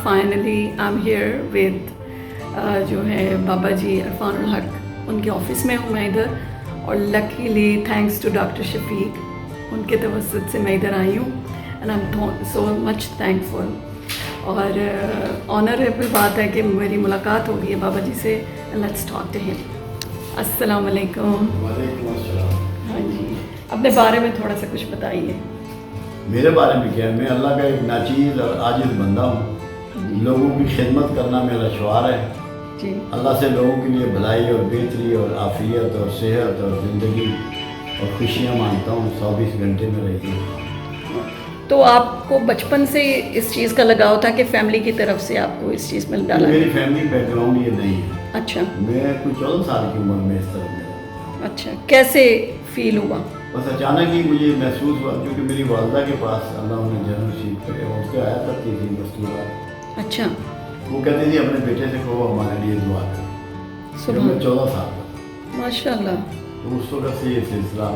Finally I am here with جو ہے بابا جی عرفان الحق، ان کے آفس میں ہوں میں ادھر، اور لکیلی تھینکس ٹو ڈاکٹر شفیق، ان کے توسط سے میں ادھر آئی ہوں، and I am so much thankful. اور آنریبل بات ہے کہ میری ملاقات ہو گئی ہے بابا جی سے. لیٹس ٹاک ٹو ہم. السلام علیکم. وعلیکم السلام. ہاں جی، اپنے بارے میں تھوڑا سا کچھ بتائیے. میرے بارے میں کیا ہے، میں اللہ کا ایک ناچیز اور عاجز بندہ ہوں. لوگوں کی خدمت کرنا میرا شعار ہے. جی. اللہ سے لوگوں کے لیے بھلائی اور بہتری اور عافیت اور صحت اور زندگی اور خوشیاں مانگتا ہوں. 24 گھنٹے میں رہتی ہوں. تو آپ کو بچپن سے اس چیز کا لگاؤ تھا کہ فیملی کی طرف سے آپ کو اس چیز میں ڈالا؟ میری فیملی بیک گراؤنڈ یہ نہیں ہے. اچھا. میں کچھ 14 سال کی عمر میں اس طرح میں. اچھا، کیسے فیل ہوا؟ بس اچانک ہی مجھے محسوس ہوا، کیونکہ میری والدہ کے پاس اللہ انہیں جنم نصیب کرے، اور اس کے آیا کرتی تھی مستورات. اچھا. وہ کہتی تھی اپنے بیٹے سے کہو ہمارے لیے دعا کرے. جب میں 14 سال کا، ماشاء اللہ. تو اس وقت سے یہ سلسلہ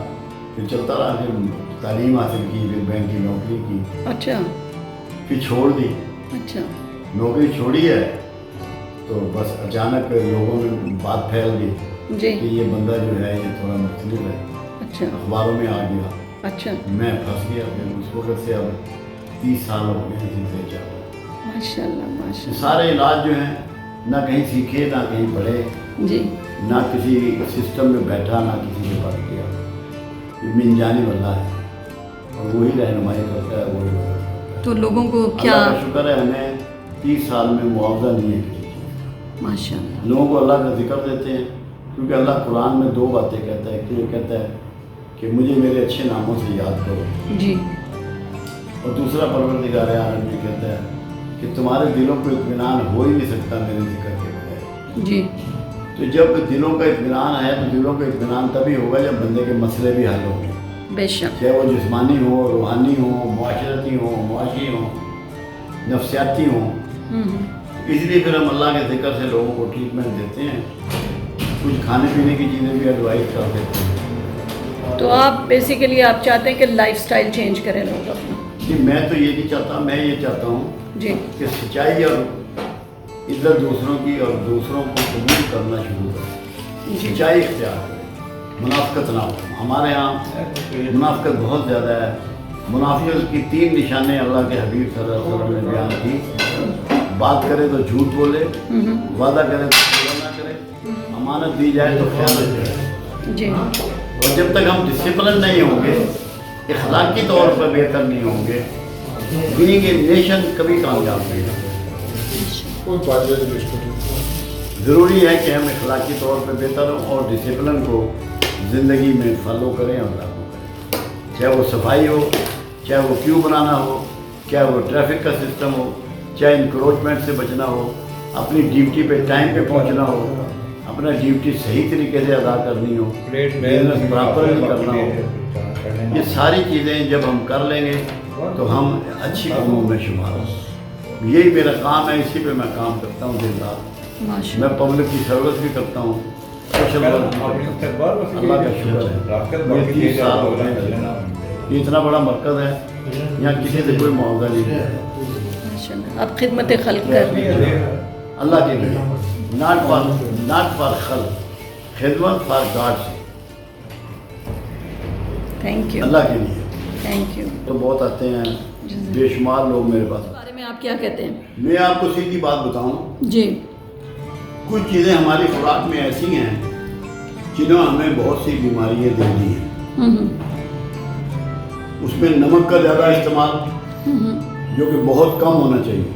پھر چلتا رہا. پھر تعلیم حاصل کی، پھر بینک کی نوکری کی. اچھا. پھر چھوڑ دی. اچھا. نوکری چھوڑی ہے تو بس اچانک لوگوں میں بات پھیل گئی جی. کہ یہ بندہ جو ہے یہ تھوڑا مختلف ہے. اچھا. اخباروں میں آ گیا. اچھا. میں پھنس گیا. پھر اس وقت سے اب 30 سال ہو گئے اسی سے چل رہا. ماشاء اللہ ماشاء اللہ. سارے علاج جو ہیں نہ کہیں سیکھے نہ کہیں پڑھے، جی. نہ کسی سسٹم میں بیٹھا، نہ کسی سے پڑھ گیا. یہ من جانب اللہ ہے اور وہی رہنمائی کرتا ہے، وہی مدد کرتا ہے. تو لوگوں کو کیا اللہ کا شکر ہے ہمیں 30 سال میں معاوضہ نہیں ہے کسی چیز. ماشاء اللہ. لوگوں کو اللہ کا ذکر دیتے ہیں، کیونکہ اللہ قرآن میں 2 باتیں کہتا ہے. کہ یہ کہتا ہے کہ مجھے میرے اچھے ناموں سے یاد کرو، جی. اور دوسرا پروردگار عالم یہ کہتا ہے کہ تمہارے دلوں کو اطمینان ہو ہی نہیں سکتا میرے ذکر کے بغیر. جی. تو جب دلوں کا اطمینان ہے تو دلوں کا اطمینان تبھی ہوگا جب بندے کے مسئلے بھی حل ہوں گے، بے شک. چاہے وہ جسمانی ہو، روحانی ہو، معاشرتی ہو، معاشی ہو، نفسیاتی ہوں. اس لیے پھر ہم اللہ کے ذکر سے لوگوں کو ٹریٹمنٹ دیتے ہیں. کچھ کھانے پینے کی چیزیں بھی ایڈوائز کر دیتے ہیں. تو آپ بیسیکلی آپ چاہتے ہیں کہ لائف سٹائل چینج کریں لوگ اپنا؟ جی میں تو یہ نہیں چاہتا. میں یہ چاہتا ہوں جی. کہ سچائی اور عزت دوسروں کی اور دوسروں کو قبول کرنا شروع کریں. جی. سچائی اختیار کریں، منافقت نہ ہو. ہمارے ہاں منافقت بہت زیادہ ہے. منافقت کی 3 نشانیں اللہ کے حبیب صلی اللہ علیہ وسلم نے بیان کی. بات کرے تو جھوٹ بولے، وعدہ کرے تو پورا نہ کرے، امانت دی جائے تو خیانت کرے. جی. اور جب تک ہم ڈسپلن نہیں ہوں گے، اخلاقی طور پر بہتر نہیں ہوں گے، بینگ اے نیشن کبھی کامیاب نہیں ہوگا. ضروری ہے کہ ہم اخلاقی طور پہ بہتر ہوں اور ڈسپلن کو زندگی میں فالو کریں اور لاگو کریں. چاہے وہ صفائی ہو، چاہے وہ کیو بنانا ہو، چاہے وہ ٹریفک کا سسٹم ہو، چاہے انکروچمنٹ سے بچنا ہو، اپنی ڈیوٹی پہ ٹائم پہ پہنچنا ہو، اپنا ڈیوٹی صحیح طریقے سے ادا کرنی ہو، بزنس پراپرلی کرنا ہو. یہ ساری چیزیں جب ہم کر لیں گے تو ہم اچھی قوموں میں شمار ہوں. یہی میرا کام ہے، اسی پہ میں کام کرتا ہوں دن رات. میں پبلک کی سروس بھی کرتا ہوں، سوشل ورک بھی کرتا ہوں. اللہ کا شکر ہے یہ 30 سال ہو گئے. یہ اتنا بڑا مرکز ہے، یہاں کسی سے کوئی معاوضہ نہیں ہے. آپ خدمت خلق کر رہے ہیں اللہ کے لیے، ناٹ فار خلق، خدمت فار گاڈ. Thank you. اللہ کے لیے. Thank you. تو بہت آتے ہیں، بے شمار لوگ میرے پاس. اس بارے میں آپ کیا کہتے ہیں؟ میں آپ کو سیدھی بات بتاؤں، جی. کچھ چیزیں ہماری خوراک میں ایسی ہیں جنہوں ہمیں بہت سی بیماریاں دے دی ہیں. اس میں نمک کا زیادہ استعمال جو کہ بہت کم ہونا چاہیے،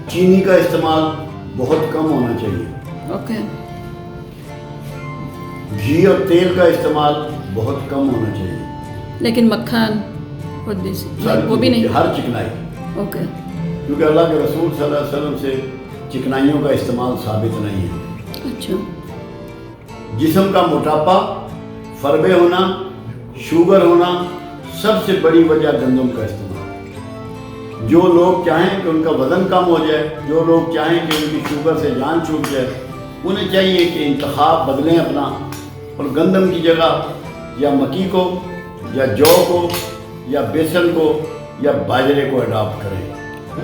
چینی کا استعمال بہت کم ہونا چاہیے، اوکے. گھی اور تیل کا استعمال بہت کم ہونا چاہیے. لیکن مکھن اور دیسی وہ بھی نہیں؟ ہر چکنائی. اوکے. کیونکہ اللہ کے رسول صلی اللہ علیہ وسلم سے چکنائیوں کا استعمال ثابت نہیں ہے. اچھا. جسم کا موٹاپا، فربے ہونا، شوگر ہونا، سب سے بڑی وجہ گندم کا استعمال. جو لوگ چاہیں کہ ان کا وزن کم ہو جائے، جو لوگ چاہیں کہ ان کی شوگر سے جان چھوٹ جائے، انہیں چاہیے کہ انتخاب بدلیں اپنا، اور گندم کی جگہ یا مکی کو یا جو کو یا بیسن کو یا باجرے کو اڈاپٹ کریں.